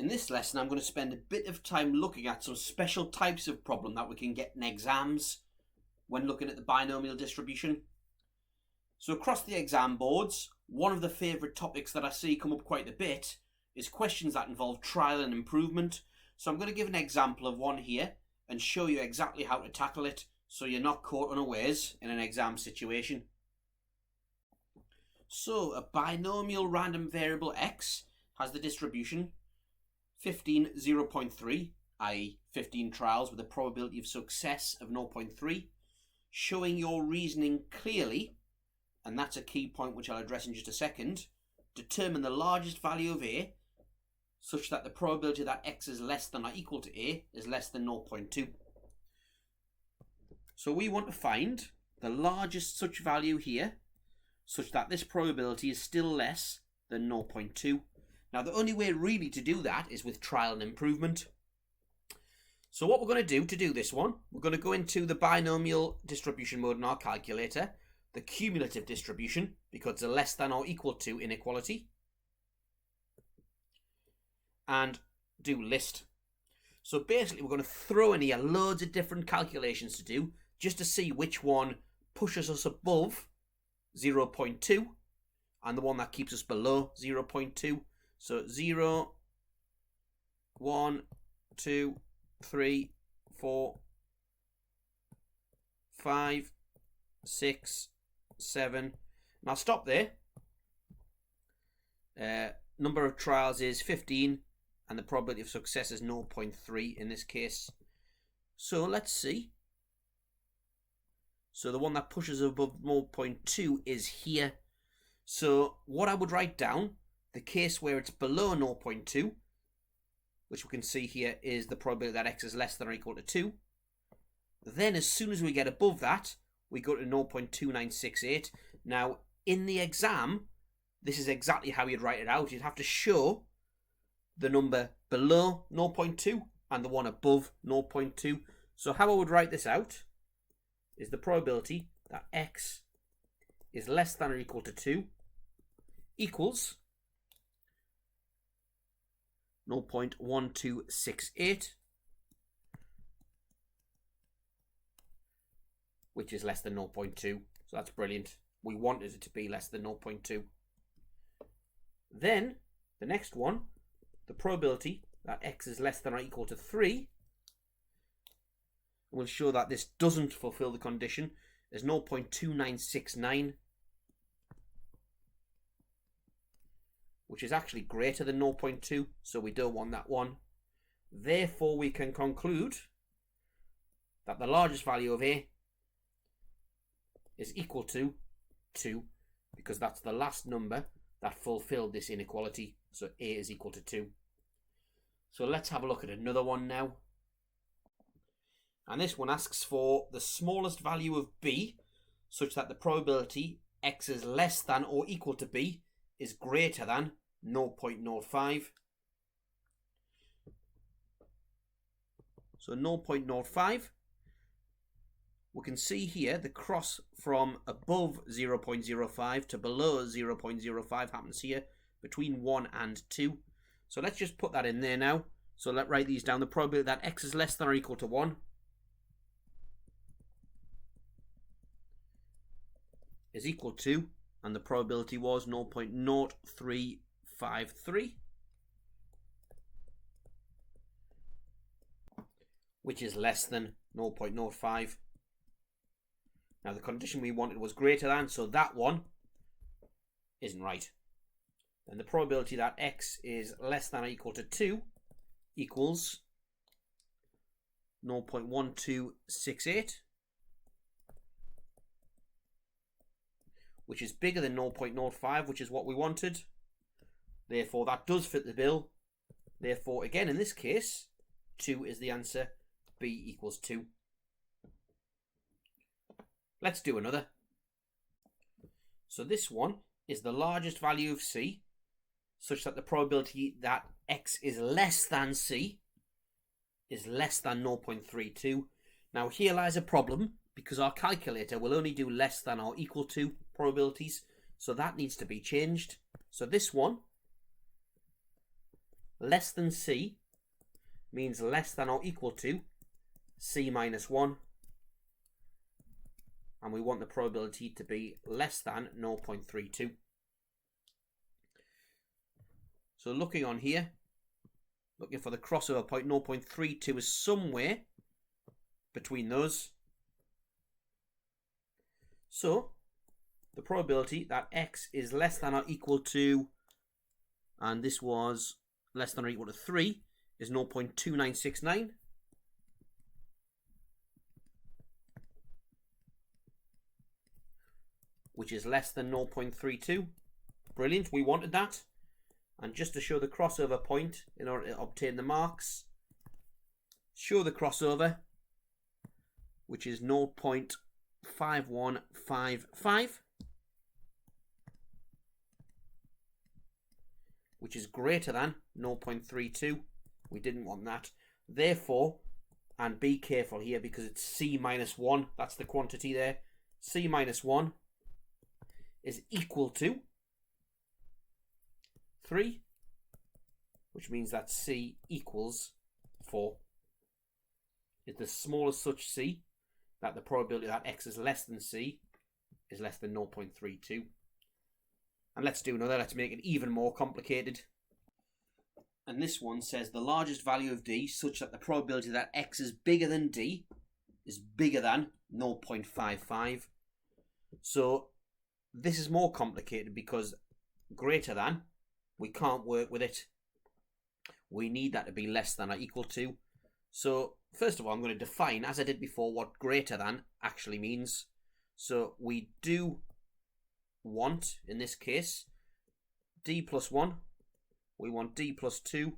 In this lesson, I'm going to spend a bit of time looking at some special types of problem that we can get in exams when looking at the binomial distribution. So across the exam boards, one of the favourite topics that I see come up quite a bit is questions that involve trial and improvement. So I'm going to give an example of one here and show you exactly how to tackle it so you're not caught unawares in an exam situation. So a binomial random variable x has the distribution 15, 0.3, i.e. 15 trials with a probability of success of 0.3, showing your reasoning clearly, and that's a key point which I'll address in just a second. Determine the largest value of a such that the probability that x is less than or equal to a is less than 0.2. So we want to find the largest such value here such that this probability is still less than 0.2. Now the only way really to do that is with trial and improvement. So what we're going to do this one, we're going to go into the binomial distribution mode in our calculator, the cumulative distribution, because it's a less than or equal to inequality, and do list. So basically we're going to throw in here loads of different calculations to do just to see which one pushes us above 0.2 and the one that keeps us below 0.2. So 0, 1, 2, 3, 4, 5, 6, 7. And I'll stop there. Number of trials is 15 and the probability of success is 0.3 in this case. So let's see. So the one that pushes above 0.2 is here. So what I would write down, the case where it's below 0.2, which we can see here is the probability that x is less than or equal to 2. Then as soon as we get above that, we go to 0.2968. Now, in the exam, this is exactly how you'd write it out. You'd have to show the number below 0.2 and the one above 0.2. So how I would write this out is the probability that x is less than or equal to 2 equals 0.1268, which is less than 0.2. So that's brilliant. We wanted it to be less than 0.2. Then the next one, the probability that x is less than or equal to 3, we'll show that this doesn't fulfill the condition, is 0.2969, which is actually greater than 0.2, so we don't want that one. Therefore, we can conclude that the largest value of a is equal to 2, because that's the last number that fulfilled this inequality, so a is equal to 2. So let's have a look at another one now. And this one asks for the smallest value of b, such that the probability x is less than or equal to b is greater than 0.05. So 0.05, we can see here the cross from above 0.05 to below 0.05 happens here between 1 and 2. So let's just put that in there now. So let's write these down. The probability that x is less than or equal to 1 is equal to, and the probability was 0.0353, which is less than 0.05. Now the condition we wanted was greater than, so that one isn't right. And the probability that x is less than or equal to 2 equals 0.1268, which is bigger than 0.05, which is what we wanted. Therefore, that does fit the bill. Therefore, again, in this case, 2 is the answer. B equals 2. Let's do another. So this one is the largest value of c, such that the probability that x is less than c is less than 0.32. Now here lies a problem, because our calculator will only do less than or equal to probabilities, so that needs to be changed. So this one less than C means less than or equal to C minus 1. And we want the probability to be less than 0.32. So looking on here, looking for the crossover point, 0.32 is somewhere between those. So the probability that x is less than or equal to, and this was less than or equal to 3, is 0.2969. Which is less than 0.32. Brilliant, we wanted that. And just to show the crossover point in order to obtain the marks, show the crossover, which is 0.5155, which is greater than 0.32. We didn't want that. Therefore, and be careful here because it's C minus 1, that's the quantity there, C minus 1 is equal to 3, which means that C equals 4. It's the smallest such C that the probability that x is less than C is less than 0.32. And let's do another, let's make it even more complicated. And this one says the largest value of D such that the probability that x is bigger than D is bigger than 0.55. So this is more complicated because greater than, we can't work with it. We need that to be less than or equal to. So first of all, I'm going to define, as I did before, what greater than actually means. So we do want, in this case, D plus 1. We want D plus 2,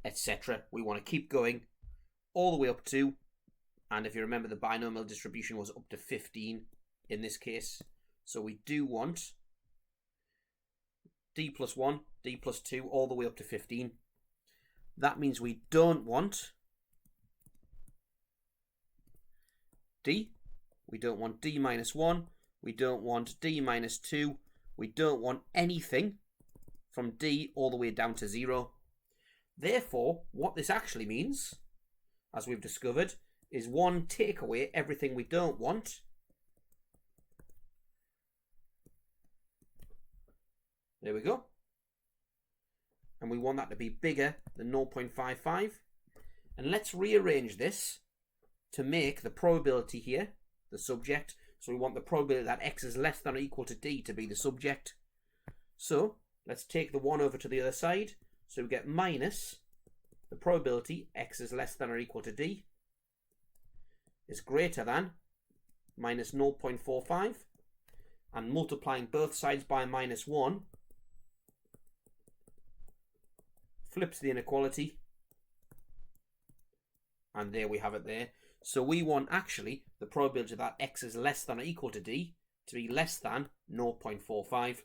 etc. We want to keep going all the way up to, and if you remember, the binomial distribution was up to 15 in this case. So we do want D plus 1, D plus 2, all the way up to 15. That means we don't want D. We don't want D minus 1. We don't want D minus 2. We don't want anything from D all the way down to 0. Therefore, what this actually means, as we've discovered, is 1, take away everything we don't want. There we go. And we want that to be bigger than 0.55. And let's rearrange this to make the probability here the subject. So we want the probability that x is less than or equal to D to be the subject. So let's take the 1 over to the other side. So we get minus the probability x is less than or equal to D is greater than minus 0.45. And multiplying both sides by minus 1 flips the inequality, and there we have it there. So we want actually the probability that x is less than or equal to D to be less than 0.45.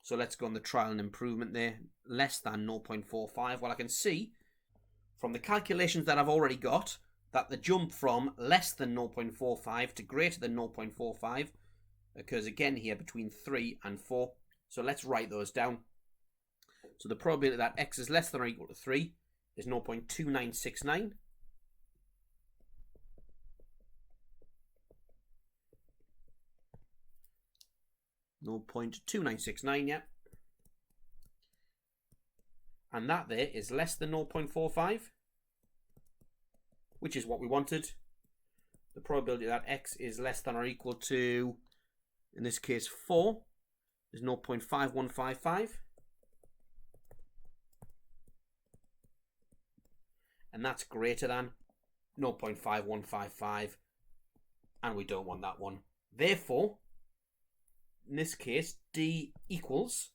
So let's go on the trial and improvement there, less than 0.45. Well, I can see from the calculations that I've already got that the jump from less than 0.45 to greater than 0.45 occurs again here between 3 and 4. So let's write those down. So the probability that x is less than or equal to 3 is 0.2969. .2969, yeah. And that there is less than 0.45, which is what we wanted. The probability that x is less than or equal to, in this case, 4 is 0.5155. And that's greater than 0.5155, and we don't want that one. Therefore, in this case, D equals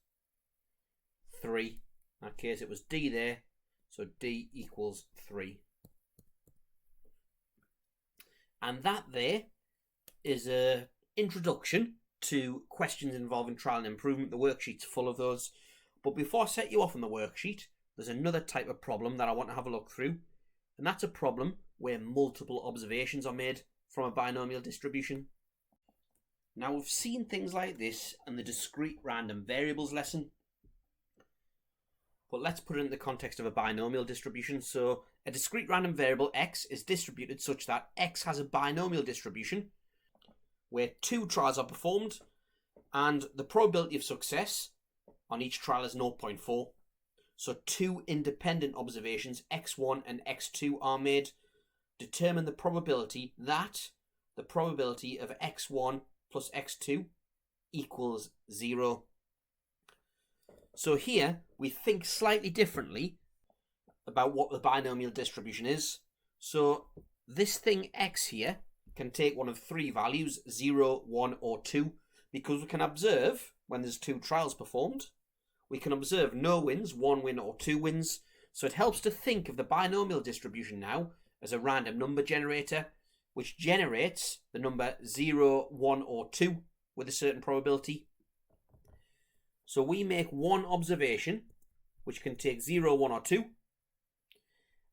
3. In that case, it was D there, so D equals 3. And that there is an introduction to questions involving trial and improvement. The worksheet's full of those. But before I set you off on the worksheet, there's another type of problem that I want to have a look through. And that's a problem where multiple observations are made from a binomial distribution. Now, we've seen things like this in the discrete random variables lesson. but let's put it in the context of a binomial distribution. So a discrete random variable x is distributed such that x has a binomial distribution where 2 trials are performed and the probability of success on each trial is 0.4. So 2 independent observations, x1 and x2, are made. Determine the probability that the probability of x1 plus x2 equals 0. So here we think slightly differently about what the binomial distribution is. So this thing x here can take one of 3 values, 0, 1 or 2, because we can observe when there's 2 trials performed. We can observe no wins, 1 win or 2 wins. So it helps to think of the binomial distribution now as a random number generator, which generates the number 0, 1 or 2 with a certain probability. So we make one observation, which can take 0, 1 or 2.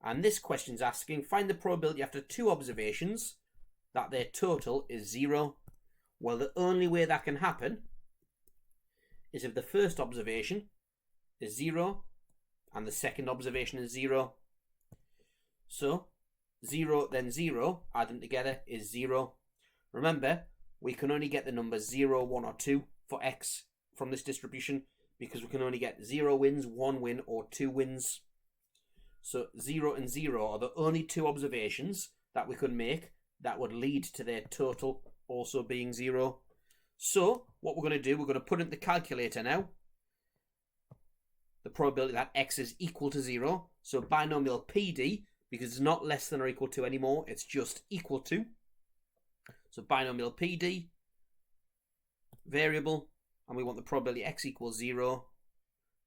And this question's asking, find the probability after 2 observations that their total is 0. Well, the only way that can happen is if the first observation is 0 and the second observation is 0. So 0 then 0, add them together, is 0. Remember, we can only get the numbers 0, 1 or 2 for x from this distribution because we can only get 0 wins, 1 win or 2 wins. So 0 and 0 are the only 2 observations that we could make that would lead to their total also being 0. So what we're going to do, we're going to put in the calculator now the probability that x is equal to 0. So binomial PD, because it's not less than or equal to anymore, it's just equal to. So binomial PD, variable, and we want the probability x equals 0.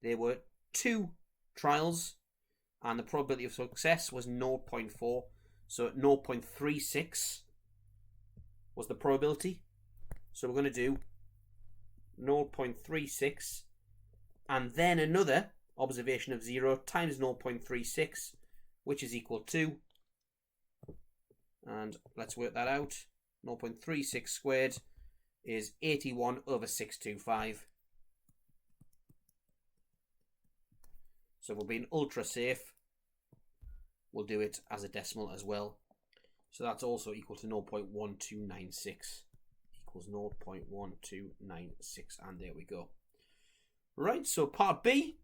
There were 2 trials and the probability of success was 0.4. So 0.36 was the probability. So we're going to do 0.36 and then another observation of 0 times 0.36, which is equal to, and let's work that out, 0.36 squared is 81 over 625. So we're being ultra safe. We'll do it as a decimal as well. So that's also equal to 0.1296. Equals 0.1296, and there we go. Right, so part B,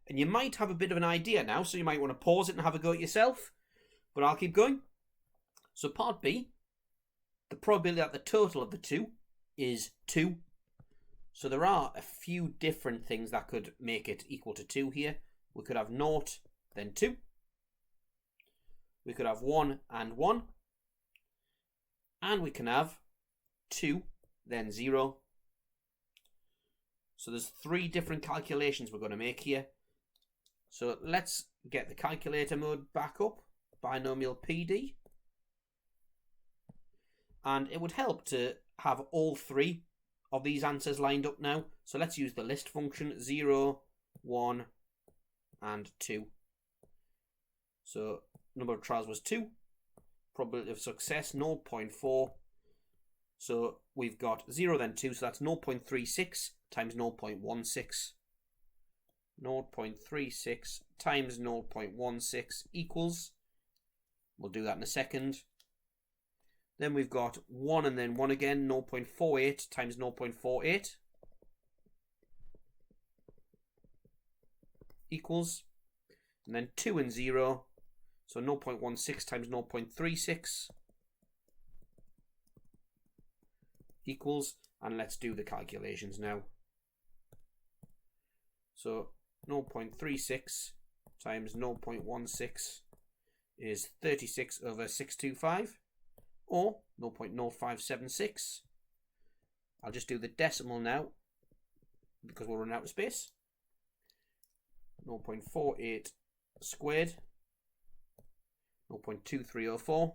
and you might have a bit of an idea now, so you might want to pause it and have a go at yourself, but I'll keep going. So part B, the probability that the total of the 2 is 2. So there are a few different things that could make it equal to 2 here. We could have 0, then 2. We could have 1 and 1. And we can have 2, then 0. So there's 3 different calculations we're going to make here. So let's get the calculator mode back up, binomial PD. And it would help to have all 3 of these answers lined up now. So let's use the list function, 0, 1, and 2. So number of trials was 2. Probability of success, 0.4. So we've got 0 then 2, so that's 0.36 times 0.16. 0.36 times 0.16 equals, we'll do that in a second. Then we've got 1 and then 1 again, 0.48 times 0.48 equals, and then 2 and 0, so 0.16 times 0.36 equals, and let's do the calculations now. So 0.36 times 0.16 is 36 over 625, or 0.0576. I'll just do the decimal now because we're running out of space. 0.48 squared, 0.2304,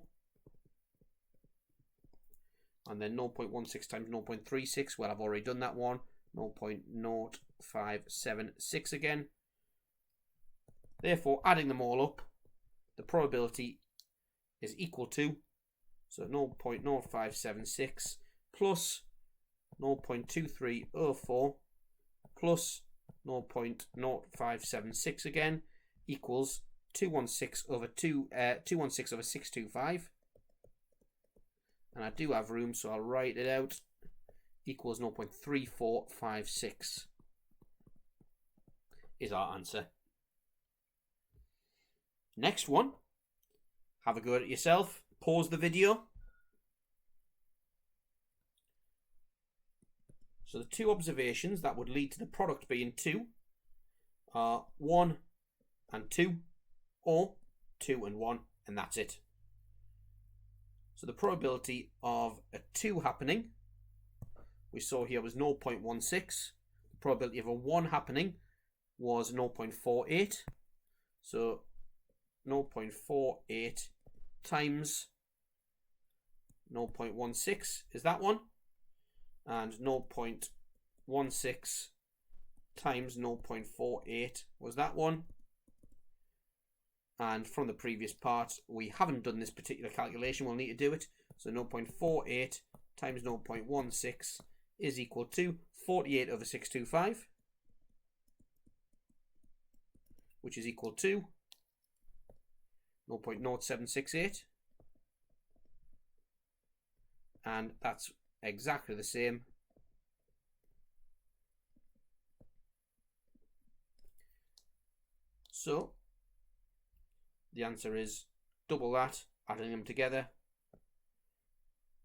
and then 0.16 times 0.36, well, I've already done that one, 0.0576 again. Therefore, adding them all up, the probability is equal to, so 0.0576 plus 0.2304 plus 0.0576 again equals 216 over 625. And I do have room, so I'll write it out. Equals 0.3456 is our answer. Next one. Have a go at it yourself. Pause the video. So the two observations that would lead to the product being 2 are 1 and 2, or 2 and 1, and that's it. So the probability of a 2 happening, we saw here, was 0.16. The probability of a 1 happening was 0.48. So 0.48 times 0.16 is that one. And 0.16 times 0.48 was that one. And from the previous part, we haven't done this particular calculation. We'll need to do it. So 0.48 times 0.16 is equal to 48 over 625, which is equal to 0.0768. And that's exactly the same. So the answer is double that, adding them together.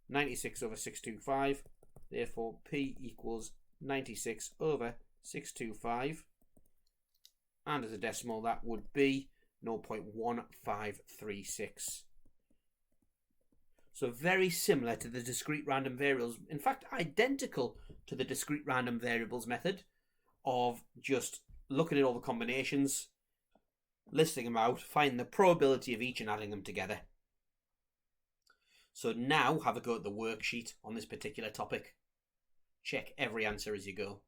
96 over 625. Therefore, P equals 96 over 625. And as a decimal, that would be 0.1536. So very similar to the discrete random variables. In fact, identical to the discrete random variables method of just looking at all the combinations, listing them out, finding the probability of each and adding them together. So now have a go at the worksheet on this particular topic. Check every answer as you go.